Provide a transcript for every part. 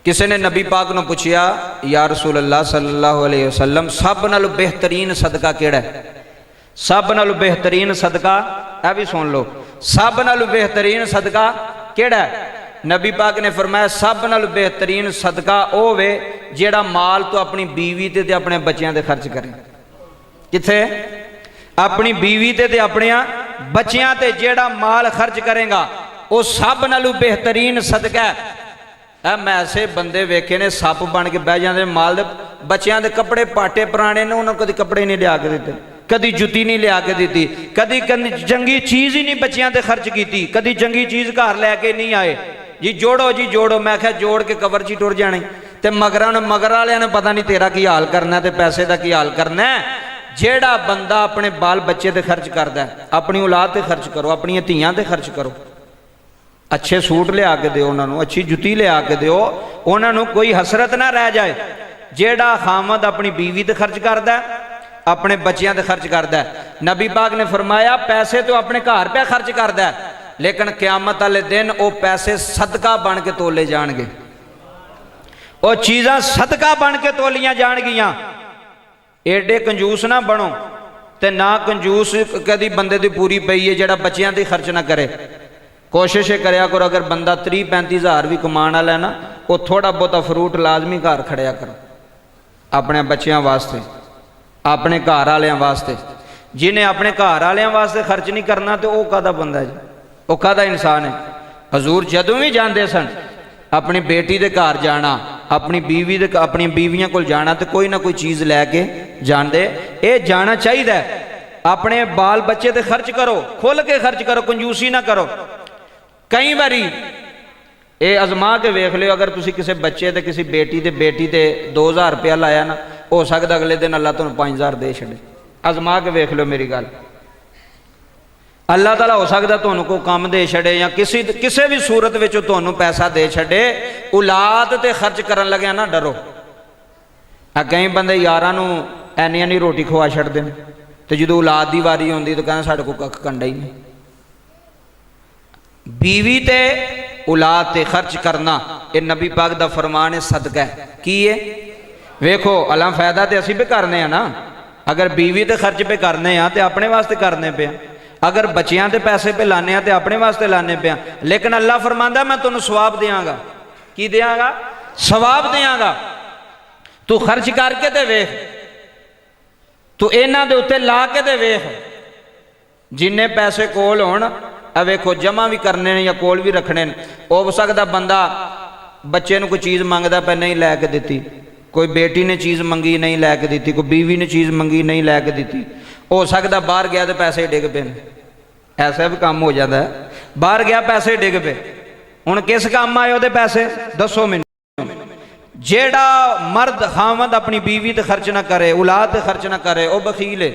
किसी ने नबी पाक ने पूछा, या रसूल अल्लाह सल्लल्लाहु अलैहि वसल्लम, सब नालों बेहतरीन सदका केड़ा है? सब नालों बेहतरीन सदका, यह भी सुन लो, सब नालों बेहतरीन सदका केड़ा है? नबी पाक ने फरमाया, सब नालों बेहतरीन सदका वो वे जेड़ा माल तो अपनी बीवी ते अपने बच्चों ते खर्च करे। किथे? अपनी बीवी ते अपने बच्चों ते जेड़ा माल खर्च करेगा वो सब नालों बेहतरीन सदका है। मैं ऐसे बंदे वेखे ने सप बन के बह जाते, माल दे बच्चों के कपड़े पाटे पुराने ने, उन्होंने कभी कपड़े नहीं लिया के दिते, कभी जुत्ती नहीं लिया के दी, कभी चंगी चीज़ ही नहीं बच्चों ते खर्च की, कभी चंगी चीज़ घर लैके नहीं आए। जी जोड़ो, मैं क्या जोड़ के कवर ची टुर जाने, तो मगर वाले ने पता नहीं तेरा की हाल करना है, तो पैसे का की हाल करना है। जेड़ा बंदा अपने बाल बच्चे ते खर्च करता है, अपनी औलाद ते खर्च करो, अपन धियां ते खर्च करो, अच्छे सूट लिया के दो उन्होंने, अच्छी जुत्ती लिया के दो उन्होंने, कोई हसरत ना रह जाए। जेड़ा खामद अपनी बीवी ते खर्च करता है, अपने बच्चों ते खर्च करता है, नबी पाक ने फरमाया पैसे तो अपने घर पे खर्च करता है, लेकिन क्यामत वाले दिन वो पैसे सदका बन के तोले जाएंगे, वो चीज़ां सदका बन के तोलियां जाएगियां। एडे कंजूस ना बनो, तो ना कंजूस कभी बंदे की पूरी पई है जेड़ा बच्चों ते खर्च ना करे। कोशिश करया करो, अगर बंदा 30-35 हज़ार भी कमान वाला है ना, वो थोड़ा बहुता फ्रूट लाजमी घर खड़िया करो अपने बच्चों वास्ते, अपने घर वालों वास्ते। जिन्हें अपने घर वालों वास्ते खर्च नहीं करना तो वह कादा बंदा जी, वह कादा इंसान है। हजूर जदों भी जाते सन अपनी बेटी के घर जाना, अपनी बीवियां को जाना, तो कोई ना कोई चीज़ लैके जाते। ये जाना चाहिए, अपने बाल बच्चे ते खर्च करो, खुल के खर्च करो, कंजूसी ना करो। कई बारी ये आजमा के वेख लो, अगर तुसी किसी बच्चे ते किसी बेटी ते 2000 रुपया लाया ना, हो सकता अगले दिन अल्लाह तुहानू 5000 दे छड़े। आजमा के वेख लो मेरी गल, अल्लाह ताला हो सकता तुहानू कोई काम दे छड़े, या किसी भी सूरत में तुहानू पैसा दे छड़े। औलाद ते खर्च करन लग्या ना डरो। कई बंदे यारां नू ऐनी रोटी खवा छड़दे ने, ते जदों औलाद की वारी आउंदी तो कहना साडे कोल कख कंडा ही नहीं। बीवी ते औलाद ते खर्च करना ये नबी पाक दा फरमान है, सदका है। की है वेखो, अला फायदा तो असी भी करने ना, अगर बीवी ते खर्च पे करने तो अपने वास्ते करने पे, अगर बच्चियां ते पैसे पे लाने तो अपने वास्ते लाने पे। लेकिन अल्लाह फरमांदा मैं तुहानू सवाब देंगा। की देंगा? सवाब देंगा। तू खर्च करके ते वेख, तू इन्हां दे उत्ते ला के ते वेख, जिन्ने पैसे कोल होण वेखो जमा भी करने ने या कोल भी रखने ने। हो सकता बंदा बच्चे को कोई चीज़ मंगता पे नहीं लैके दी, कोई बेटी ने चीज़ मंगी नहीं लैके दी, कोई बीवी ने चीज़ मंगी नहीं लैके दी। हो सकता बाहर गया तो पैसे डिग पे, ऐसा भी काम हो जाता है। बाहर गया पैसे डिग पे, हुण किस काम आए वो पैसे दसो मैनूं। जेड़ा मर्द खामद अपनी बीवी ते खर्च ना करे, औलाद ते खर्च ना करे, वह बखील है।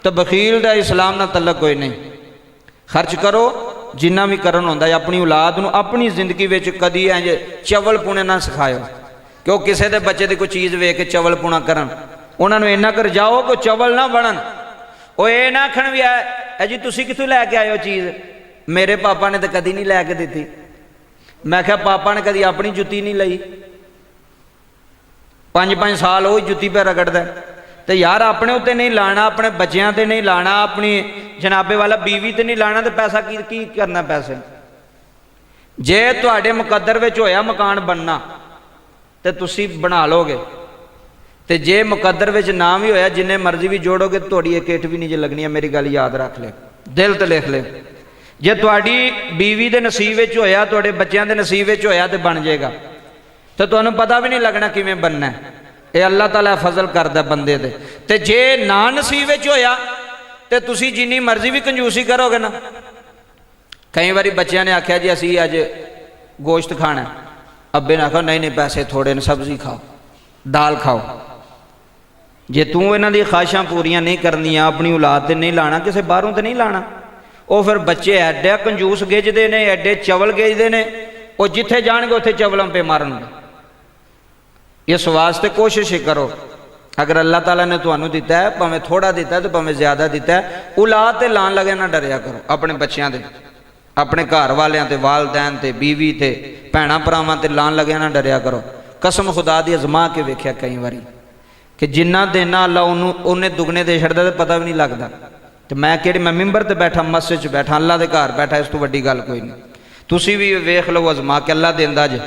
तो बखील दा इस्लाम नाल तल्लक कोई नहीं। खर्च करो जिन्ना भी करन होंदा है, अपनी औलाद नूं अपनी जिंदगी में कदी इंज चवल पुणे ना सिखाओ, क्यों किसी के बच्चे की कोई चीज़ वेख के चवल पुणा करन, उन्होंने इन्ना कर जाओ को चवल ना बनन। वो ये ना आखन भी है जी तुसी कित्थों लैके आए हो चीज़, मेरे पापा ने तो कदी नहीं लैके दी। मैं क्या पापा ने कदी अपनी जुत्ती नहीं लई, 5-5 साल वो जुत्ती पे रगड़दा। तो यार अपने उत्ते नहीं लाना, अपने बच्चों ते नहीं लाना, अपनी जनाबे वाला बीवी ते नहीं लाना, तो पैसा की करना पैसे। जे तुहाडे मुकद्दर विच होया मकान बनना तो तुसी बना लोगे, तो जे मुकद्दर विच ना भी होया जिन्ने मर्जी भी जोड़ोगे तो तुहाडी एक इट भी नहीं जे लगनी है। मेरी गल याद रख ले, दिल ते लिख ले। जे तुहाडी बीवी दे नसीब विच होया, तुहाडे बच्चों के नसीब विच होया तो बन जाएगा, तो तुहानूं पता भी नहीं लगना किवें बनना है। ये अल्लाह ताला फजल करदा बंदे दे। ते जे ना नसीब विच होया तो तुसी जिन्नी मर्जी भी कंजूसी करोगे ना। कई बारी बच्चों ने आख्या जी असी अज गोश्त खाना, अब्बे ने आखा नहीं पैसे थोड़े ने, सब्जी खाओ, दाल खाओ। जे तू इन्हां दी ख्वाहिशां पूरियां नहीं करनियां, अपनी औलाद ते नहीं लाना, किसी बाहरों तो नहीं लाना। वो फिर बच्चे एडे कंजूस गिजदे ने, एडे चवल गिजदे ने, वो जिथे जाणगे उत्थे चवलों पे मारनगे। इस वास्ते कोशिश करो, अगर अल्लाह ताला ने तुहानू दिता है, भावें थोड़ा दिता है तो भावें ज्यादा दिता है, औलाद ते लान लगे ना डरिया करो अपने बच्चों दे। अपने घर वालियां ते वालदैन ते बीवी ते भैणां भरावां ते लान लग्या ना डरिया करो। कसम खुदा दी अजमा के वेख्या कई बारी कि जिन्ना देना अल्लाह उन्हें दुगने दे छड़दा ते पता भी नहीं लगता। तो मैं मिंबर ते बैठा, मस्जिद च बैठा, अल्लाह के घर बैठा, इस तो वड्डी गल कोई नहीं। तुसी भी वेख लो अजमा के अल्लाह देंदा जे।